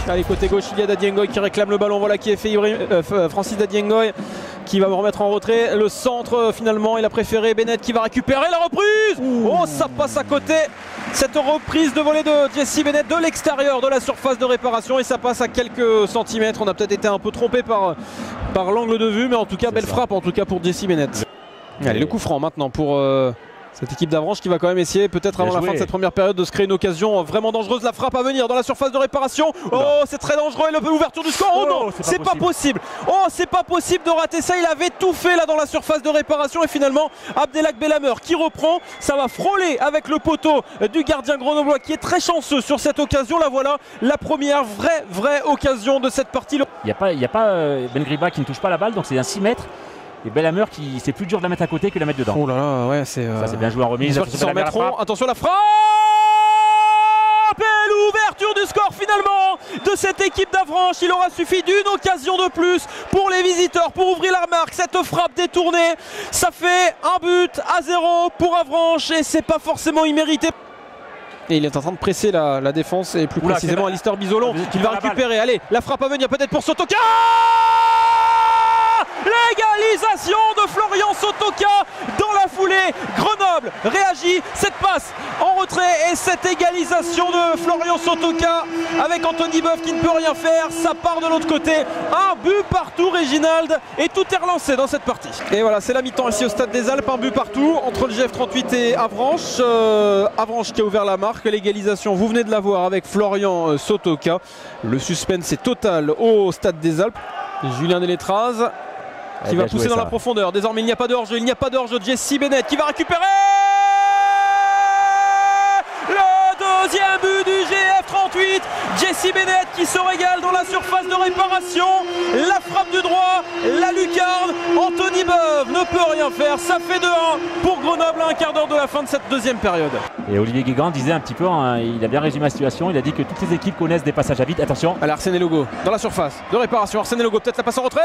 Allez, côté gauche, il y a Dadiengoy qui réclame le ballon. Voilà qui est fait, Francis Dadiengoy qui va me remettre en retrait. Le centre, finalement, il a préféré Bennett qui va récupérer la reprise. Oh, ça passe à côté. Cette reprise de volée de Jesse Bennett de l'extérieur de la surface de réparation et ça passe à quelques centimètres. On a peut-être été un peu trompé par l'angle de vue, mais en tout cas, belle frappe en tout cas pour Jesse Bennett. Allez, le coup franc maintenant pour cette équipe d'Avranches qui va quand même essayer peut-être avant la fin de cette première période de se créer une occasion vraiment dangereuse. La frappe à venir dans la surface de réparation. Oh, c'est très dangereux et l'ouverture du score. Oh non, c'est pas possible. Oh, c'est pas possible de rater ça. Il avait tout fait là dans la surface de réparation et finalement Abdelak Belhammer qui reprend. Ça va frôler avec le poteau du gardien grenoblois qui est très chanceux sur cette occasion. Là voilà la première vraie occasion de cette partie. Il n'y a pas Bengribah qui ne touche pas la balle, donc c'est un 6 mètres. Et Belhammer qui c'est plus dur de la mettre à côté que de la mettre dedans. Oh là là, ouais, c'est ça c'est bien joué en remise. Ils s'en remettront. Attention la frappe et l'ouverture du score finalement de cette équipe d'Avranches. Il aura suffi d'une occasion de plus pour les visiteurs pour ouvrir la marque. Cette frappe détournée, ça fait un but à 0 pour Avranches et c'est pas forcément immérité. Et il est en train de presser la défense et plus précisément Alistair Bizolon qui va récupérer. Allez, la frappe à venir peut-être pour Sotoka. L'égalisation de Florian Sotoka dans la foulée. Grenoble réagit, cette passe en retrait et cette égalisation de Florian Sotoka avec Anthony Boeuf qui ne peut rien faire. Ça part de l'autre côté. Un but partout, Réginald, et tout est relancé dans cette partie. Et voilà, c'est la mi-temps ici au Stade des Alpes. Un but partout entre le GF38 et Avranches. Avranches qui a ouvert la marque. L'égalisation, vous venez de la voir avec Florian Sotoka. Le suspense est total au Stade des Alpes. Julien Delétraz qui va pousser dans la profondeur. Désormais, il n'y a pas de hors-jeu. Il n'y a pas de hors-jeu. Jesse Bennett qui va récupérer le deuxième but du GF38. Jesse Bennett qui se régale dans la surface de réparation. La frappe du droit, la lucarne. Anthony Boeuf ne peut rien faire. Ça fait 2-1 pour Grenoble à un quart d'heure de la fin de cette deuxième période. Et Olivier Guégan disait un petit peu, hein, il a bien résumé la situation. Il a dit que toutes les équipes connaissent des passages à vide. Attention. Allez, Arsène Logo dans la surface de réparation. Arsène Logo peut-être la passe en retrait.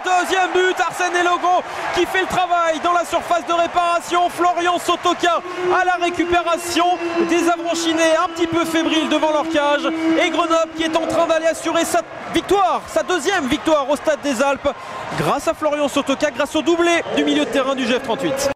Deuxième but, Arsène Logo qui fait le travail dans la surface de réparation. Florian Sotoka à la récupération. Des Avranchinais un petit peu fébriles devant leur cage. Et Grenoble qui est en train d'aller assurer sa victoire, sa deuxième victoire au Stade des Alpes. Grâce à Florian Sotoka, grâce au doublé du milieu de terrain du GF38.